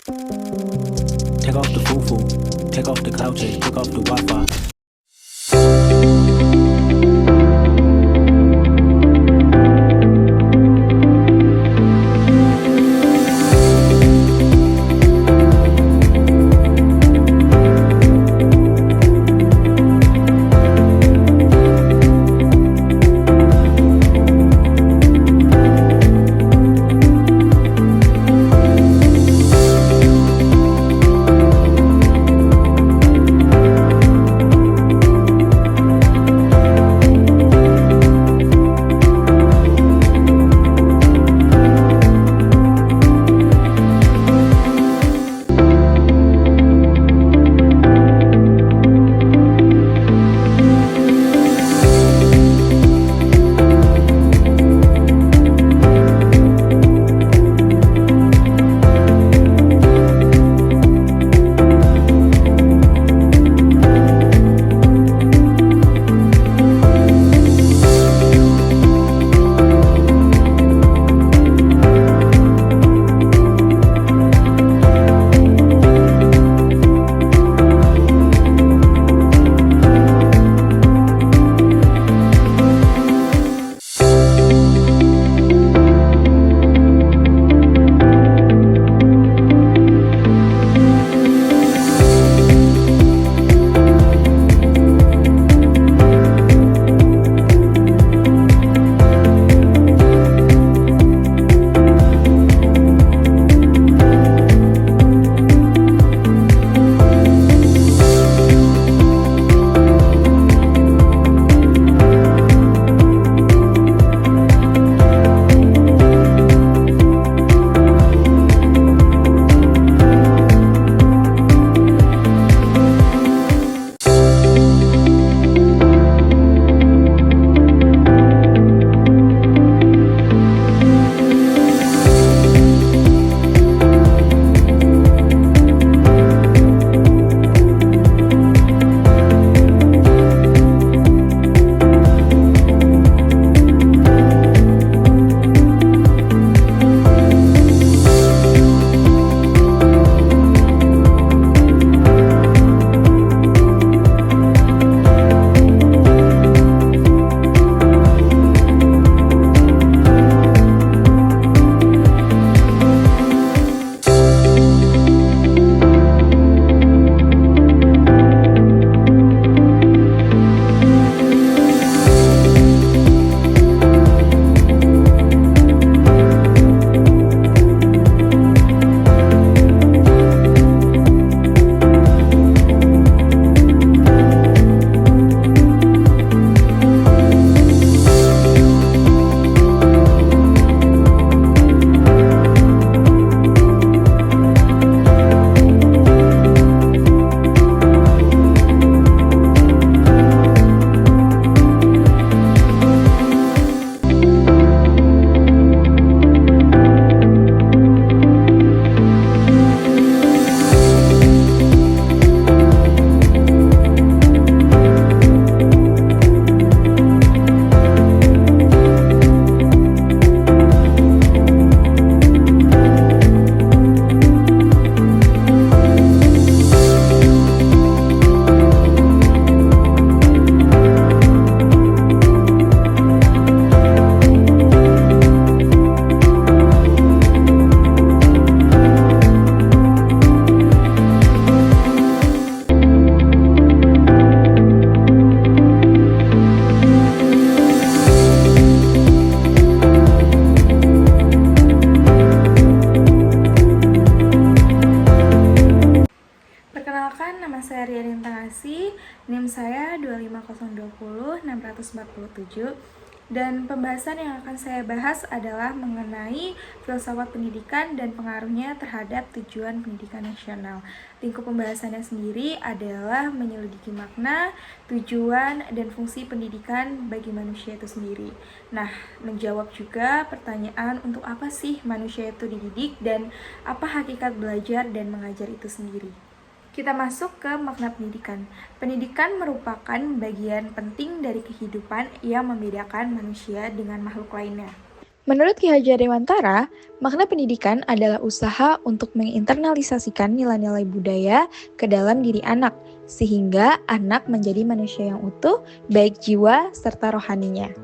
Take off the fufu, take off the couches, take off the Wi-Fi. Nama saya Rianin Tanasi, NIM saya 25020-647. Dan pembahasan yang akan saya bahas adalah mengenai filsafat pendidikan dan pengaruhnya terhadap tujuan pendidikan nasional. Lingkup pembahasannya sendiri adalah menyelidiki makna, tujuan, dan fungsi pendidikan bagi manusia itu sendiri. Nah, menjawab juga pertanyaan untuk apa sih manusia itu dididik dan apa hakikat belajar dan mengajar itu sendiri. Kita masuk ke makna pendidikan. Pendidikan merupakan bagian penting dari kehidupan yang membedakan manusia dengan makhluk lainnya. Menurut Ki Hajar Dewantara, makna pendidikan adalah usaha untuk menginternalisasikan nilai-nilai budaya ke dalam diri anak, sehingga anak menjadi manusia yang utuh, baik jiwa serta rohaninya.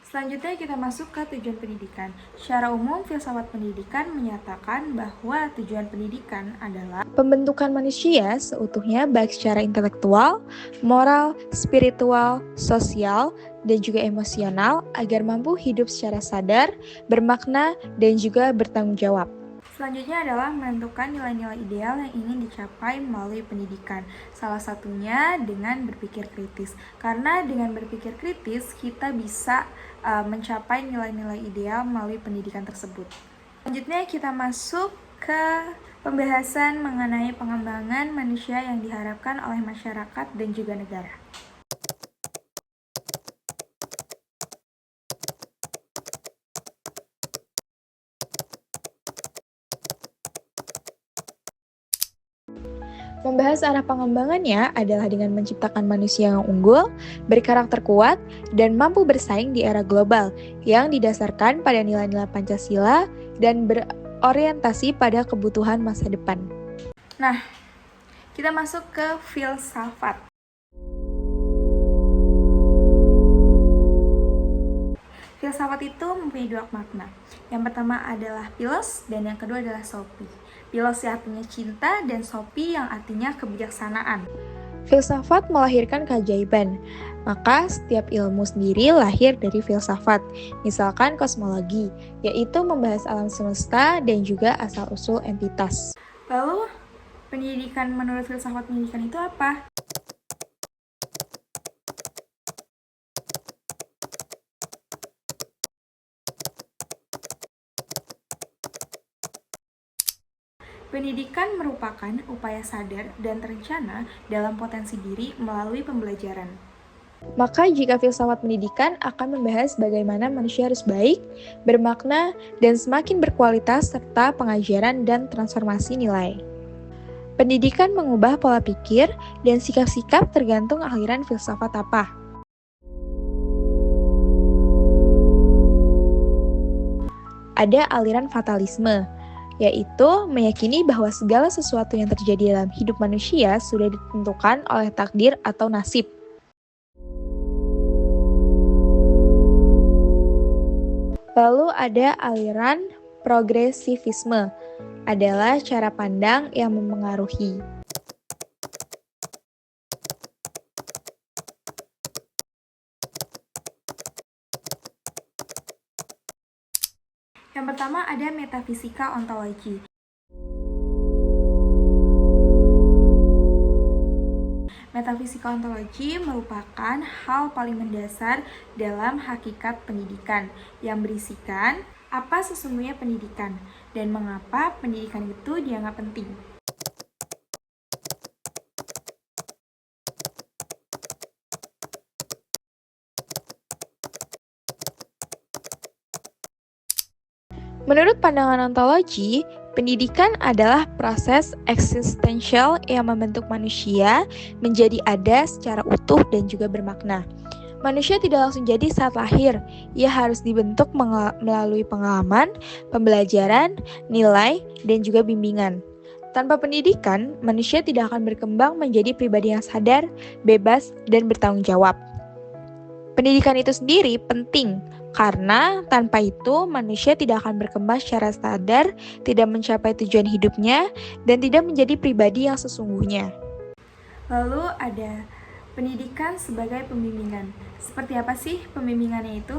Selanjutnya kita masuk ke tujuan pendidikan. Secara umum, filsafat pendidikan menyatakan bahwa tujuan pendidikan adalah pembentukan manusia seutuhnya baik secara intelektual, moral, spiritual, sosial, dan juga emosional agar mampu hidup secara sadar, bermakna, dan juga bertanggung jawab. Selanjutnya adalah menentukan nilai-nilai ideal yang ingin dicapai melalui pendidikan. Salah satunya dengan berpikir kritis. Karena dengan berpikir kritis, kita bisa mencapai nilai-nilai ideal melalui pendidikan tersebut. Selanjutnya kita masuk ke pembahasan mengenai pengembangan manusia yang diharapkan oleh masyarakat dan juga negara. Membahas arah pengembangannya adalah dengan menciptakan manusia yang unggul, berkarakter kuat, dan mampu bersaing di era global yang didasarkan pada nilai-nilai Pancasila dan berorientasi pada kebutuhan masa depan. Nah, kita masuk ke filsafat. Filsafat itu mempunyai dua makna. Yang pertama adalah philos dan yang kedua adalah sophie. Philos yang artinya cinta dan sophie yang artinya kebijaksanaan. Filsafat melahirkan keajaiban, maka setiap ilmu sendiri lahir dari filsafat. Misalkan kosmologi, yaitu membahas alam semesta dan juga asal-usul entitas. Lalu, pendidikan menurut filsafat pendidikan itu apa? Pendidikan merupakan upaya sadar dan terencana dalam potensi diri melalui pembelajaran. Maka jika filsafat pendidikan akan membahas bagaimana manusia harus baik, bermakna, dan semakin berkualitas serta pengajaran dan transformasi nilai. Pendidikan mengubah pola pikir dan sikap-sikap tergantung aliran filsafat apa. Ada aliran fatalisme, yaitu meyakini bahwa segala sesuatu yang terjadi dalam hidup manusia sudah ditentukan oleh takdir atau nasib. Lalu ada aliran progresivisme, adalah cara pandang yang memengaruhi. Yang pertama ada metafisika ontologi. Metafisika ontologi merupakan hal paling mendasar dalam hakikat pendidikan yang berisikan apa sesungguhnya pendidikan dan mengapa pendidikan itu dianggap penting. Menurut pandangan ontologi, pendidikan adalah proses eksistensial yang membentuk manusia menjadi ada secara utuh dan juga bermakna. Manusia tidak langsung jadi saat lahir, ia harus dibentuk melalui pengalaman, pembelajaran, nilai, dan juga bimbingan. Tanpa pendidikan, manusia tidak akan berkembang menjadi pribadi yang sadar, bebas, dan bertanggung jawab. Pendidikan itu sendiri penting, karena tanpa itu manusia tidak akan berkembang secara sadar, tidak mencapai tujuan hidupnya, dan tidak menjadi pribadi yang sesungguhnya. Lalu ada pendidikan sebagai pembimbingan. Seperti apa sih pembimbingannya itu?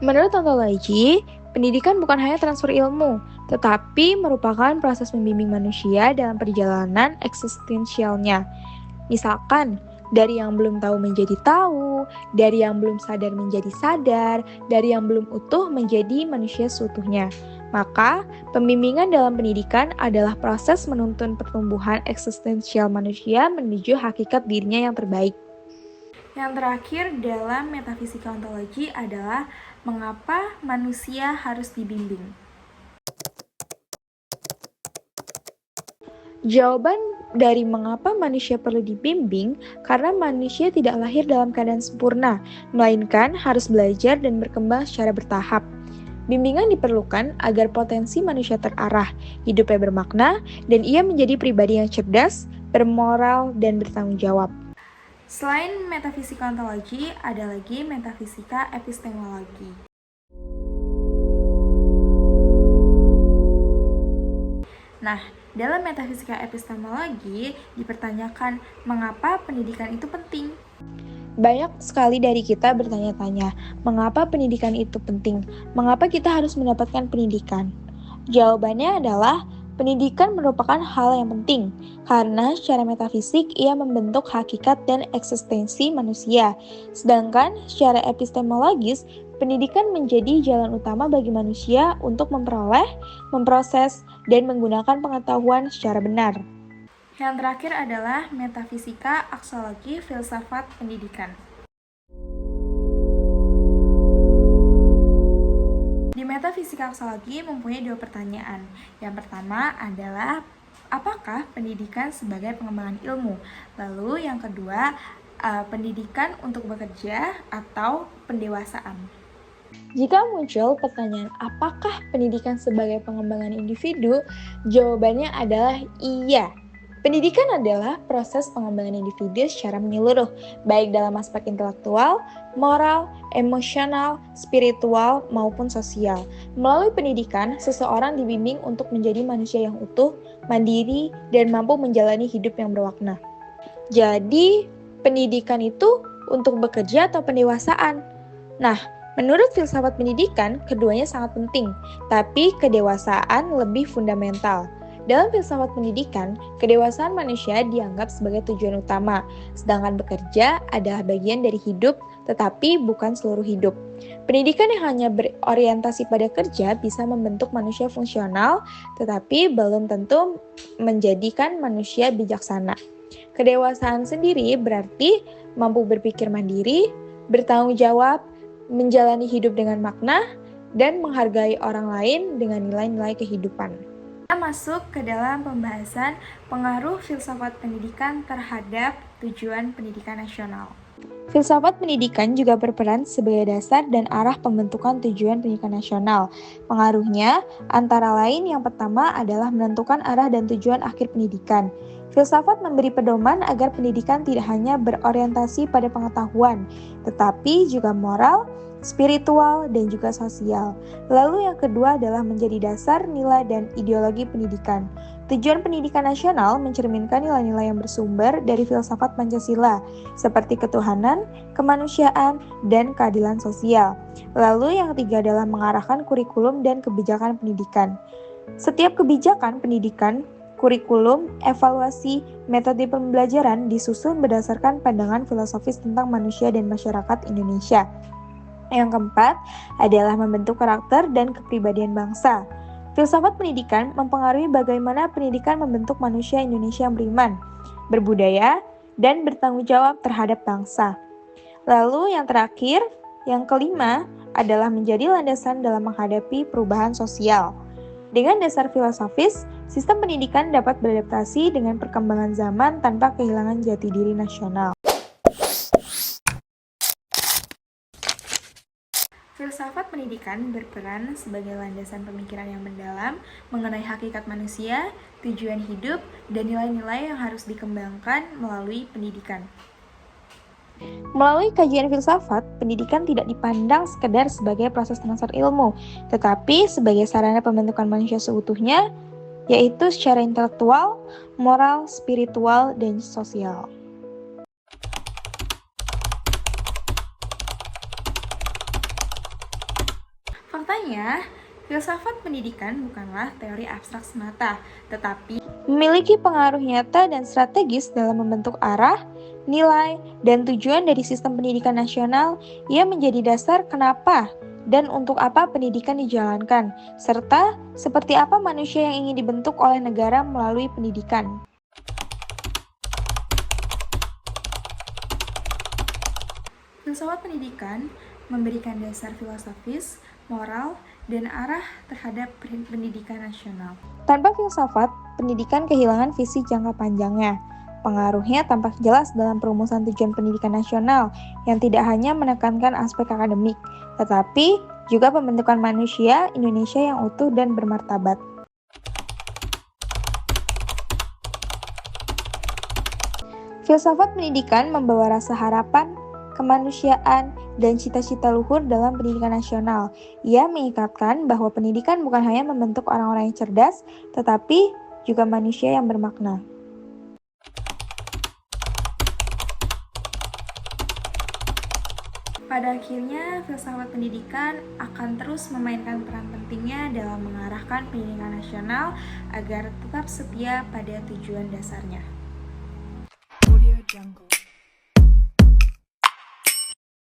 Menurut ontologi, pendidikan bukan hanya transfer ilmu, tetapi merupakan proses membimbing manusia dalam perjalanan eksistensialnya. Misalkan, dari yang belum tahu menjadi tahu, dari yang belum sadar menjadi sadar, dari yang belum utuh menjadi manusia seutuhnya. Maka, pembimbingan dalam pendidikan adalah proses menuntun pertumbuhan eksistensial manusia menuju hakikat dirinya yang terbaik. Yang terakhir dalam metafisika ontologi adalah mengapa manusia harus dibimbing. Jawaban dari mengapa manusia perlu dibimbing, karena manusia tidak lahir dalam keadaan sempurna, melainkan harus belajar dan berkembang secara bertahap. Bimbingan diperlukan agar potensi manusia terarah, hidupnya bermakna, dan ia menjadi pribadi yang cerdas, bermoral, dan bertanggung jawab. Selain metafisika ontologi, ada lagi metafisika epistemologi. Nah, dalam metafisika epistemologi dipertanyakan mengapa pendidikan itu penting. Banyak sekali dari kita bertanya-tanya, mengapa pendidikan itu penting? Mengapa kita harus mendapatkan pendidikan? Jawabannya adalah pendidikan merupakan hal yang penting karena secara metafisik ia membentuk hakikat dan eksistensi manusia. Sedangkan secara epistemologis, pendidikan menjadi jalan utama bagi manusia untuk memperoleh, memproses, dan menggunakan pengetahuan secara benar. Yang terakhir adalah metafisika aksiologi filsafat pendidikan. Di metafisika aksiologi mempunyai dua pertanyaan. Yang pertama adalah apakah pendidikan sebagai pengembangan ilmu? Lalu yang kedua, pendidikan untuk bekerja atau pendewasaan? Jika muncul pertanyaan apakah pendidikan sebagai pengembangan individu, jawabannya adalah iya. Pendidikan adalah proses pengembangan individu secara menyeluruh, baik dalam aspek intelektual, moral, emosional, spiritual, maupun sosial. Melalui pendidikan, seseorang dibimbing untuk menjadi manusia yang utuh, mandiri, dan mampu menjalani hidup yang bermakna. Jadi, pendidikan itu untuk bekerja atau pendewasaan? Nah, menurut filsafat pendidikan, keduanya sangat penting, tapi kedewasaan lebih fundamental. Dalam filsafat pendidikan, kedewasaan manusia dianggap sebagai tujuan utama, sedangkan bekerja adalah bagian dari hidup, tetapi bukan seluruh hidup. Pendidikan yang hanya berorientasi pada kerja bisa membentuk manusia fungsional, tetapi belum tentu menjadikan manusia bijaksana. Kedewasaan sendiri berarti mampu berpikir mandiri, bertanggung jawab, menjalani hidup dengan makna, dan menghargai orang lain dengan nilai-nilai kehidupan. Kita masuk ke dalam pembahasan pengaruh filsafat pendidikan terhadap tujuan pendidikan nasional. Filsafat pendidikan juga berperan sebagai dasar dan arah pembentukan tujuan pendidikan nasional. Pengaruhnya antara lain yang pertama adalah menentukan arah dan tujuan akhir pendidikan. Filsafat memberi pedoman agar pendidikan tidak hanya berorientasi pada pengetahuan, tetapi juga moral, spiritual, dan juga sosial. Lalu yang kedua adalah menjadi dasar nilai dan ideologi pendidikan. Tujuan pendidikan nasional mencerminkan nilai-nilai yang bersumber dari filsafat Pancasila, seperti ketuhanan, kemanusiaan, dan keadilan sosial. Lalu yang ketiga adalah mengarahkan kurikulum dan kebijakan pendidikan. Setiap kebijakan pendidikan, kurikulum, evaluasi, metode pembelajaran disusun berdasarkan pandangan filosofis tentang manusia dan masyarakat Indonesia. Yang keempat adalah membentuk karakter dan kepribadian bangsa. Filsafat pendidikan mempengaruhi bagaimana pendidikan membentuk manusia Indonesia yang beriman, berbudaya, dan bertanggung jawab terhadap bangsa. Lalu yang terakhir, yang kelima adalah menjadi landasan dalam menghadapi perubahan sosial. Dengan dasar filosofis, sistem pendidikan dapat beradaptasi dengan perkembangan zaman tanpa kehilangan jati diri nasional. Filsafat pendidikan berperan sebagai landasan pemikiran yang mendalam mengenai hakikat manusia, tujuan hidup, dan nilai-nilai yang harus dikembangkan melalui pendidikan. Melalui kajian filsafat, pendidikan tidak dipandang sekedar sebagai proses transfer ilmu, tetapi sebagai sarana pembentukan manusia seutuhnya, yaitu secara intelektual, moral, spiritual, dan sosial. Faktanya, filsafat pendidikan bukanlah teori abstrak semata, tetapi memiliki pengaruh nyata dan strategis dalam membentuk arah, nilai, dan tujuan dari sistem pendidikan nasional. Ia menjadi dasar kenapa dan untuk apa pendidikan dijalankan, serta seperti apa manusia yang ingin dibentuk oleh negara melalui pendidikan. Filsafat pendidikan memberikan dasar filosofis, moral, dan arah terhadap pendidikan nasional. Tanpa filsafat, pendidikan kehilangan visi jangka panjangnya. Pengaruhnya tampak jelas dalam perumusan tujuan pendidikan nasional yang tidak hanya menekankan aspek akademik, tetapi juga pembentukan manusia Indonesia yang utuh dan bermartabat. Filsafat pendidikan membawa rasa harapan, kemanusiaan, dan cita-cita luhur dalam pendidikan nasional. Ia mengikatkan bahwa pendidikan bukan hanya membentuk orang-orang yang cerdas, tetapi juga manusia yang bermakna. Pada akhirnya, filsafat pendidikan akan terus memainkan peran pentingnya dalam mengarahkan pendidikan nasional agar tetap setia pada tujuan dasarnya. Audio Jungle.